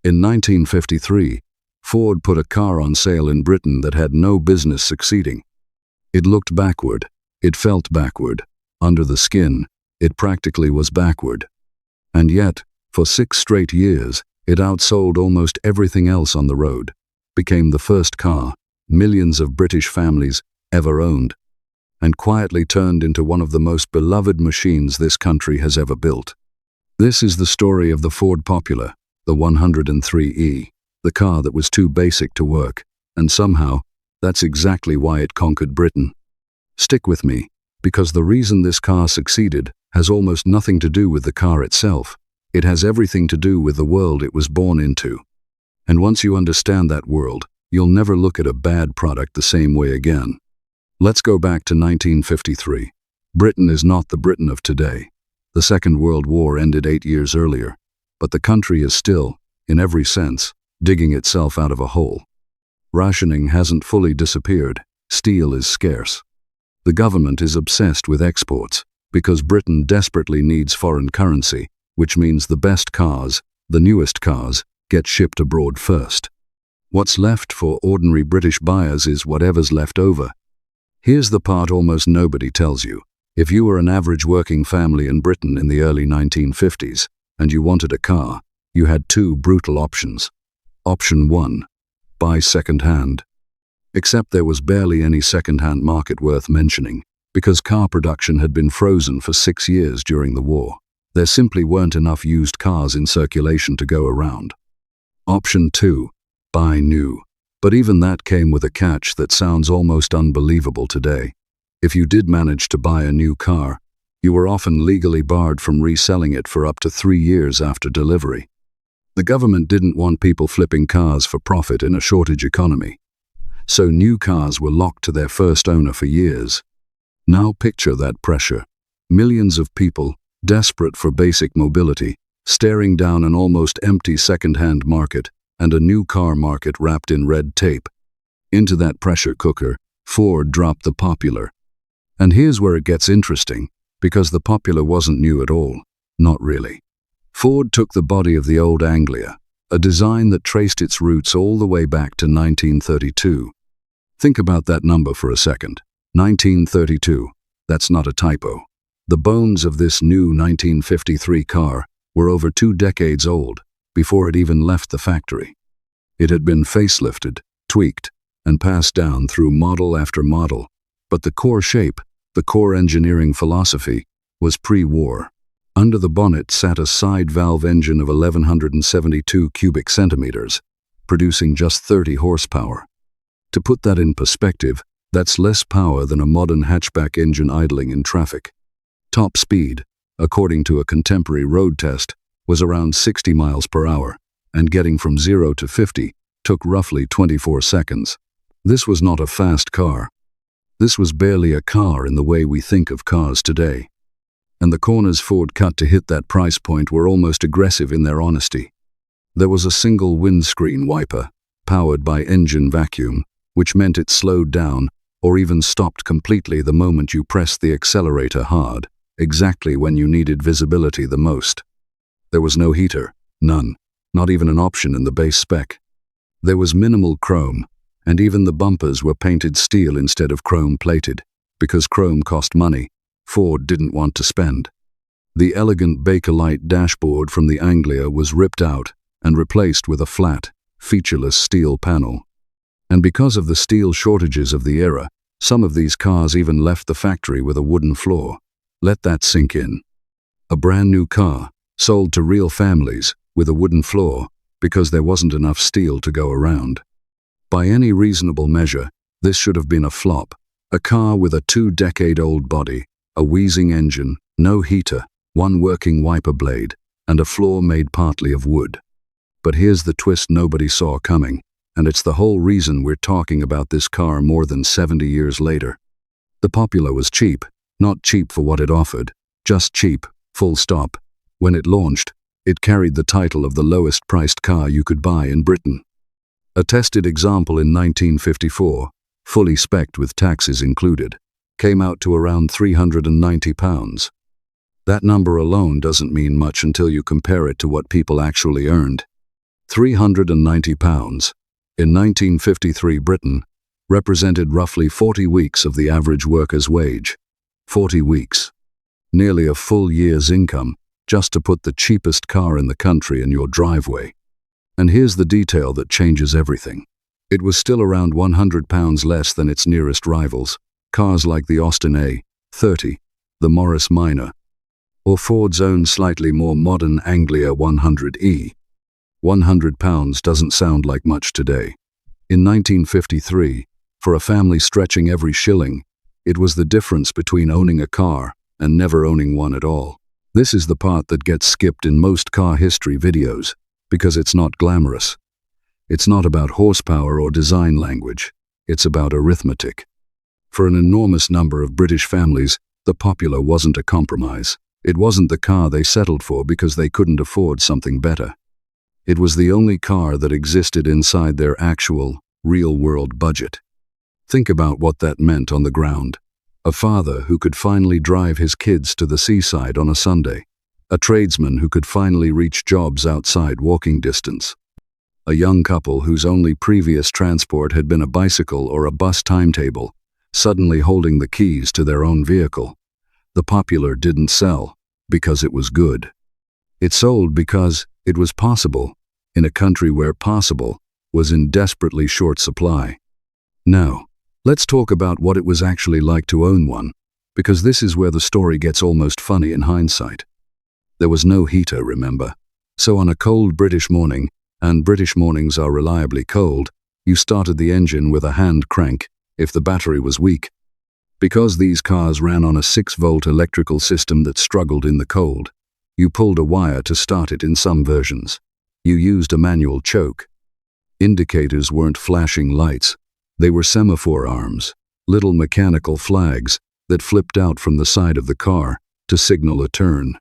In 1953, Ford put a car on sale in Britain that had no business succeeding. It looked backward. It felt backward. Under the skin, it practically was backward. And yet, for 6 straight years, it outsold almost everything else on the road, became the first car millions of British families ever owned, and quietly turned into one of the most beloved machines this country has ever built. This is the story of the Ford Popular, the 103E, the car that was too basic to work, and somehow, that's exactly why it conquered Britain. Stick with me, because the reason this car succeeded has almost nothing to do with the car itself. It has everything to do with the world it was born into. And once you understand that world, you'll never look at a bad product the same way again. Let's go back to 1953. Britain is not the Britain of today. The Second World War ended 8 years earlier, but the country is still, in every sense, digging itself out of a hole. Rationing hasn't fully disappeared. Steel is scarce. The government is obsessed with exports, because Britain desperately needs foreign currency, which means the best cars, the newest cars, get shipped abroad first. What's left for ordinary British buyers is whatever's left over. Here's the part almost nobody tells you. If you were an average working family in Britain in the early 1950s, and you wanted a car, you had 2 brutal options. Option 1, buy second-hand. Except there was barely any second-hand market worth mentioning, because car production had been frozen for 6 years during the war. There simply weren't enough used cars in circulation to go around. Option 2, buy new. But even that came with a catch that sounds almost unbelievable today. If you did manage to buy a new car, you were often legally barred from reselling it for up to 3 years after delivery. The government didn't want people flipping cars for profit in a shortage economy. So new cars were locked to their first owner for years. Now picture that pressure. Millions of people, desperate for basic mobility, staring down an almost empty second-hand market and a new car market wrapped in red tape. Into that pressure cooker, Ford dropped the Popular. And here's where it gets interesting, because the Popular wasn't new at all. Not really. Ford took the body of the old Anglia, a design that traced its roots all the way back to 1932. Think about that number for a second. 1932. That's not a typo. The bones of this new 1953 car were over 2 decades old before it even left the factory. It had been facelifted, tweaked, and passed down through model after model, but the core shape, the core engineering philosophy, was pre-war. Under the bonnet sat a side valve engine of 1172 cubic centimeters, producing just 30 horsepower. To put that in perspective, that's less power than a modern hatchback engine idling in traffic. Top speed, according to a contemporary road test, was around 60 miles per hour, and getting from 0 to 50 took roughly 24 seconds. This was not a fast car. This was barely a car in the way we think of cars today. And the corners Ford cut to hit that price point were almost aggressive in their honesty. There was a single windscreen wiper, powered by engine vacuum, which meant it slowed down or even stopped completely the moment you pressed the accelerator hard, exactly when you needed visibility the most. There was no heater, none, not even an option in the base spec. There was minimal chrome, and even the bumpers were painted steel instead of chrome-plated, because chrome cost money Ford didn't want to spend. The elegant Bakelite dashboard from the Anglia was ripped out and replaced with a flat, featureless steel panel. And because of the steel shortages of the era, some of these cars even left the factory with a wooden floor. Let that sink in. A brand new car, sold to real families, with a wooden floor, because there wasn't enough steel to go around. By any reasonable measure, this should have been a flop. A car with a 2-decade-old body, a wheezing engine, no heater, 1 working wiper blade, and a floor made partly of wood. But here's the twist nobody saw coming, and it's the whole reason we're talking about this car more than 70 years later. The Popular was cheap, not cheap for what it offered, just cheap, full stop. When it launched, it carried the title of the lowest-priced car you could buy in Britain. A tested example in 1954, fully spec'd with taxes included, came out to around £390. That number alone doesn't mean much until you compare it to what people actually earned. £390, in 1953 Britain, represented roughly 40 weeks of the average worker's wage. 40 weeks. Nearly a full year's income just to put the cheapest car in the country in your driveway. And here's the detail that changes everything. It was still around £100 less than its nearest rivals, cars like the Austin A30, the Morris Minor, or Ford's own slightly more modern Anglia 100E. £100 doesn't sound like much today. In 1953, for a family stretching every shilling, it was the difference between owning a car and never owning one at all. This is the part that gets skipped in most car history videos, because it's not glamorous. It's not about horsepower or design language. It's about arithmetic. For an enormous number of British families, the Popular wasn't a compromise. It wasn't the car they settled for because they couldn't afford something better. It was the only car that existed inside their actual, real-world budget. Think about what that meant on the ground. A father who could finally drive his kids to the seaside on a Sunday. A tradesman who could finally reach jobs outside walking distance. A young couple whose only previous transport had been a bicycle or a bus timetable, suddenly holding the keys to their own vehicle. The Popular didn't sell because it was good. It sold because it was possible, in a country where possible was in desperately short supply. Now, let's talk about what it was actually like to own one, because this is where the story gets almost funny in hindsight. There was no heater, remember? So on a cold British morning, and British mornings are reliably cold, you started the engine with a hand crank if the battery was weak. Because these cars ran on a 6-volt electrical system that struggled in the cold, you pulled a wire to start it in some versions. You used a manual choke. Indicators weren't flashing lights. They were semaphore arms, little mechanical flags that flipped out from the side of the car to signal a turn.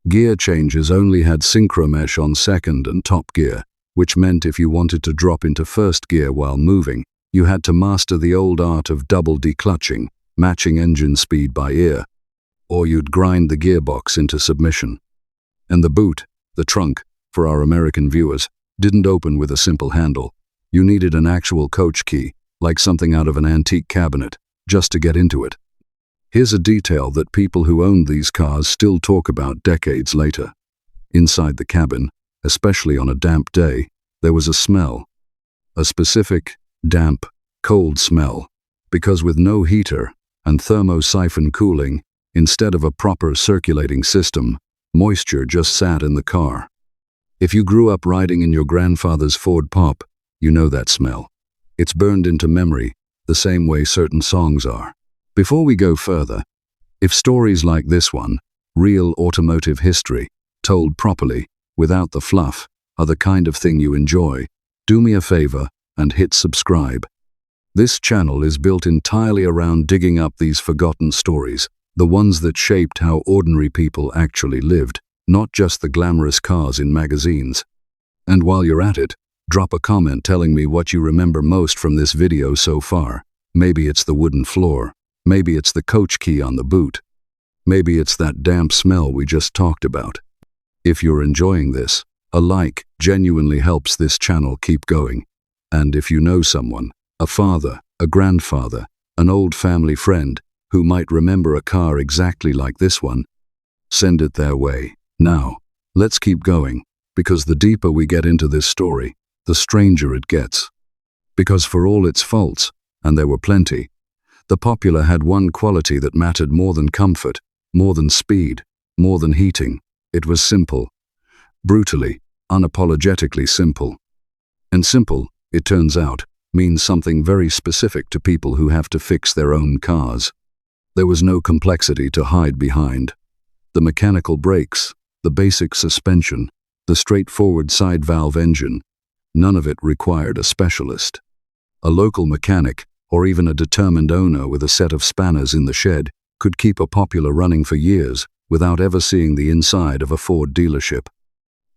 Gear changes only had synchromesh on second and top gear, which meant if you wanted to drop into first gear while moving, you had to master the old art of double declutching, matching engine speed by ear, or you'd grind the gearbox into submission. And the boot, the trunk, for our American viewers, didn't open with a simple handle. You needed an actual coach key, like something out of an antique cabinet, just to get into it. Here's a detail that people who owned these cars still talk about decades later. Inside the cabin, especially on a damp day, there was a smell. A specific, damp, cold smell, because with no heater and thermosiphon cooling, instead of a proper circulating system, moisture just sat in the car. If you grew up riding in your grandfather's Ford Pop, you know that smell. It's burned into memory, the same way certain songs are. Before we go further, if stories like this one, real automotive history, told properly, without the fluff, are the kind of thing you enjoy, do me a favor and hit subscribe. This channel is built entirely around digging up these forgotten stories, the ones that shaped how ordinary people actually lived, not just the glamorous cars in magazines. And while you're at it, drop a comment telling me what you remember most from this video so far. Maybe it's the wooden floor. Maybe it's the coach key on the boot. Maybe it's that damp smell we just talked about. If you're enjoying this, a like genuinely helps this channel keep going. And if you know someone, a father, a grandfather, an old family friend, who might remember a car exactly like this one, send it their way. Now, let's keep going, because the deeper we get into this story, the stranger it gets. Because for all its faults, and there were plenty, the Popular had one quality that mattered more than comfort, more than speed, more than heating. It was simple. Brutally, unapologetically simple. And simple, it turns out, means something very specific to people who have to fix their own cars. There was no complexity to hide behind. The mechanical brakes, the basic suspension, the straightforward side valve engine, none of it required a specialist. A local mechanic, or even a determined owner with a set of spanners in the shed, could keep a Popular running for years without ever seeing the inside of a Ford dealership.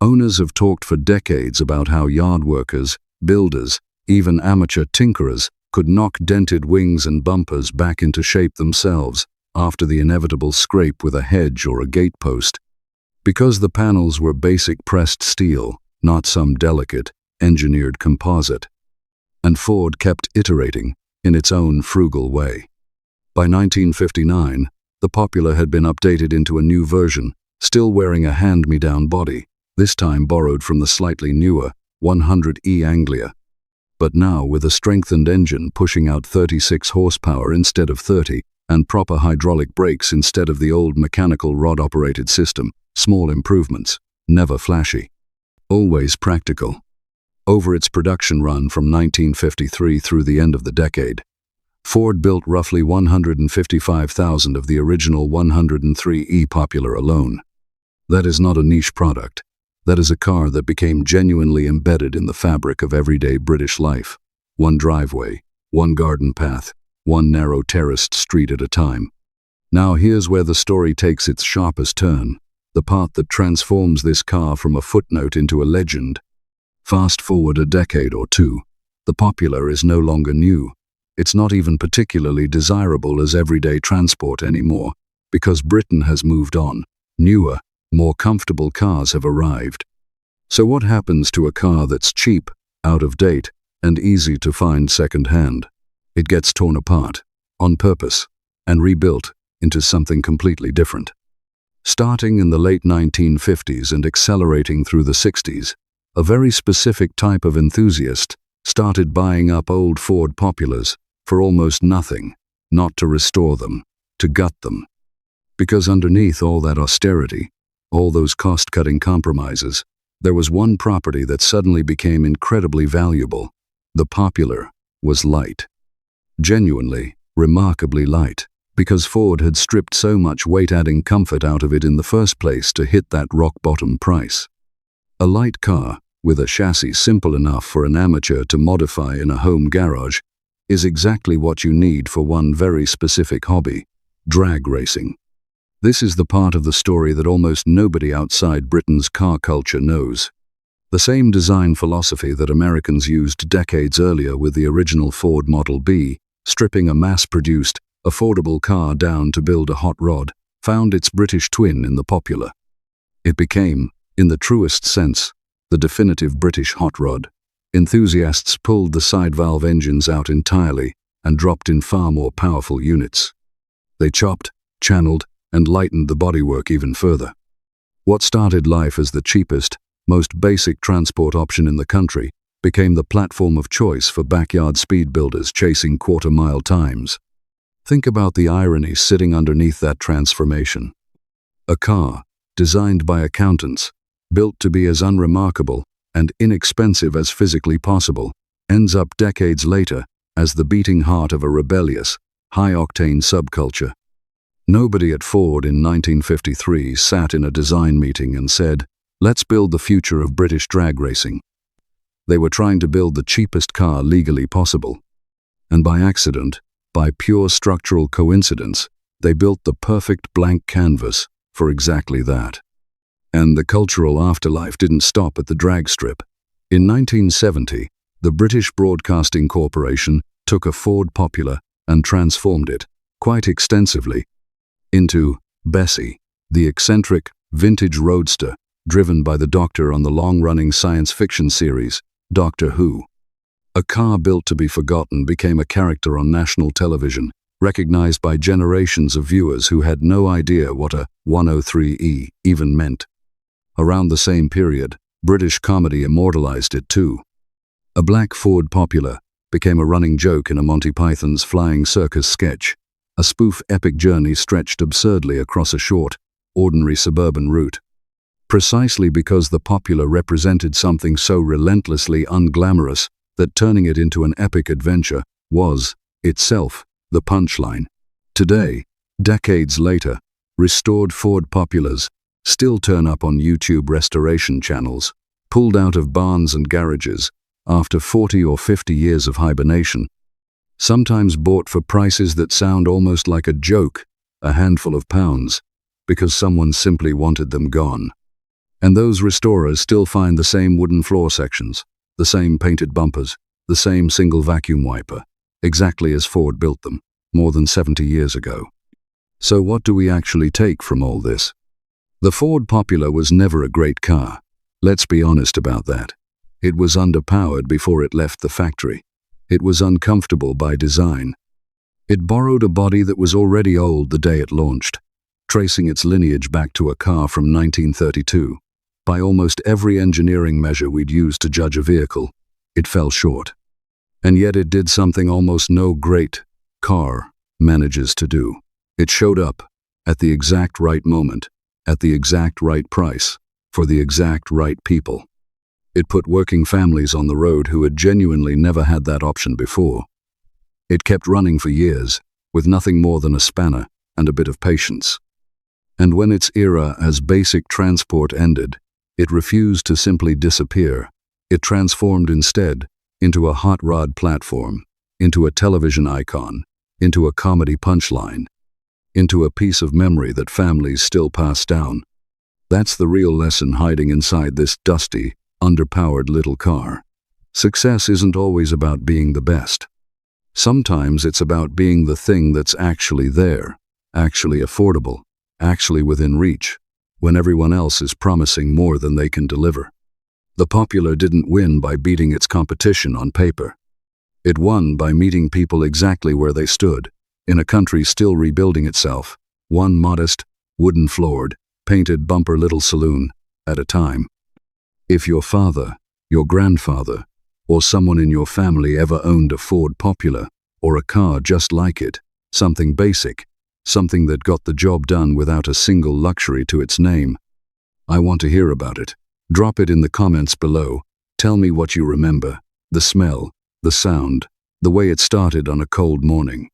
Owners have talked for decades about how yard workers, builders, even amateur tinkerers could knock dented wings and bumpers back into shape themselves after the inevitable scrape with a hedge or a gatepost. Because the panels were basic pressed steel, not some delicate, engineered composite. And Ford kept iterating in its own frugal way. By 1959, the Popular had been updated into a new version, still wearing a hand-me-down body, this time borrowed from the slightly newer 100E Anglia, but now with a strengthened engine pushing out 36 horsepower instead of 30, and proper hydraulic brakes instead of the old mechanical rod-operated system. Small improvements, never flashy. Always practical. Over its production run from 1953 through the end of the decade, Ford built roughly 155,000 of the original 103E Popular alone. That is not a niche product. That is a car that became genuinely embedded in the fabric of everyday British life. One driveway, one garden path, one narrow terraced street at a time. Now here's where the story takes its sharpest turn, the part that transforms this car from a footnote into a legend. Fast forward a decade or two, the Popular is no longer new. It's not even particularly desirable as everyday transport anymore, because Britain has moved on. Newer, more comfortable cars have arrived. So what happens to a car that's cheap, out of date, and easy to find second-hand? It gets torn apart, on purpose, and rebuilt into something completely different. Starting in the late 1950s and accelerating through the 60s, a very specific type of enthusiast started buying up old Ford Populars for almost nothing, not to restore them, to gut them. Because underneath all that austerity, all those cost-cutting compromises, there was one property that suddenly became incredibly valuable. The Popular was light. Genuinely, remarkably light, because Ford had stripped so much weight-adding comfort out of it in the first place to hit that rock-bottom price. A light car, with a chassis simple enough for an amateur to modify in a home garage, is exactly what you need for one very specific hobby: drag racing. This is the part of the story that almost nobody outside Britain's car culture knows. The same design philosophy that Americans used decades earlier with the original Ford Model B, stripping a mass-produced, affordable car down to build a hot rod, found its British twin in the Popular. It became, in the truest sense, the definitive British hot rod. Enthusiasts pulled the side-valve engines out entirely and dropped in far more powerful units. They chopped, channeled, and lightened the bodywork even further. What started life as the cheapest, most basic transport option in the country became the platform of choice for backyard speed builders chasing quarter-mile times. Think about the irony sitting underneath that transformation. A car, designed by accountants, built to be as unremarkable and inexpensive as physically possible, ends up decades later as the beating heart of a rebellious, high-octane subculture. Nobody at Ford in 1953 sat in a design meeting and said, "Let's build the future of British drag racing." They were trying to build the cheapest car legally possible. And by accident, by pure structural coincidence, they built the perfect blank canvas for exactly that. And the cultural afterlife didn't stop at the drag strip. In 1970, the British Broadcasting Corporation took a Ford Popular and transformed it, quite extensively, into Bessie, the eccentric, vintage roadster driven by the Doctor on the long-running science fiction series, Doctor Who. A car built to be forgotten became a character on national television, recognized by generations of viewers who had no idea what a 103E even meant. Around the same period, British comedy immortalized it too. A black Ford Popular became a running joke in a Monty Python's Flying Circus sketch, a spoof epic journey stretched absurdly across a short, ordinary suburban route. Precisely because the Popular represented something so relentlessly unglamorous that turning it into an epic adventure was, itself, the punchline. Today, decades later, restored Ford Populars still turn up on YouTube restoration channels, pulled out of barns and garages after 40 or 50 years of hibernation, sometimes bought for prices that sound almost like a joke, a handful of pounds, because someone simply wanted them gone. And those restorers still find the same wooden floor sections, the same painted bumpers, the same single vacuum wiper, exactly as Ford built them, more than 70 years ago. So what do we actually take from all this? The Ford Popular was never a great car. Let's be honest about that. It was underpowered before it left the factory. It was uncomfortable by design. It borrowed a body that was already old the day it launched, tracing its lineage back to a car from 1932. By almost every engineering measure we'd used to judge a vehicle, it fell short. And yet it did something almost no great car manages to do. It showed up at the exact right moment, at the exact right price, for the exact right people. It put working families on the road who had genuinely never had that option before. It kept running for years, with nothing more than a spanner and a bit of patience. And when its era as basic transport ended, it refused to simply disappear. It transformed instead into a hot rod platform, into a television icon, into a comedy punchline, into a piece of memory that families still pass down. That's the real lesson hiding inside this dusty, underpowered little car. Success isn't always about being the best. Sometimes it's about being the thing that's actually there, actually affordable, actually within reach, when everyone else is promising more than they can deliver. The Popular didn't win by beating its competition on paper. It won by meeting people exactly where they stood, in a country still rebuilding itself, one modest, wooden-floored, painted bumper little saloon at a time. If your father, your grandfather, or someone in your family ever owned a Ford Popular, or a car just like it, something basic, something that got the job done without a single luxury to its name, I want to hear about it. Drop it in the comments below. Tell me what you remember, the smell, the sound, the way it started on a cold morning.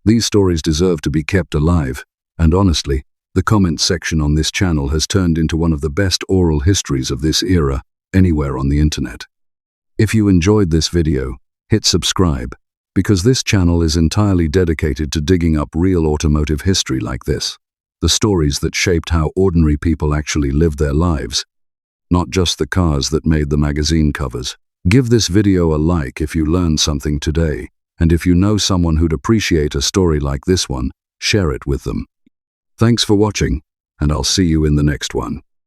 These stories deserve to be kept alive, and honestly, the comment section on this channel has turned into one of the best oral histories of this era anywhere on the internet. If you enjoyed this video, hit subscribe, because this channel is entirely dedicated to digging up real automotive history like this, the stories that shaped how ordinary people actually lived their lives, not just the cars that made the magazine covers. Give this video a like if you learned something today, and if you know someone who'd appreciate a story like this one, share it with them. Thanks for watching, and I'll see you in the next one.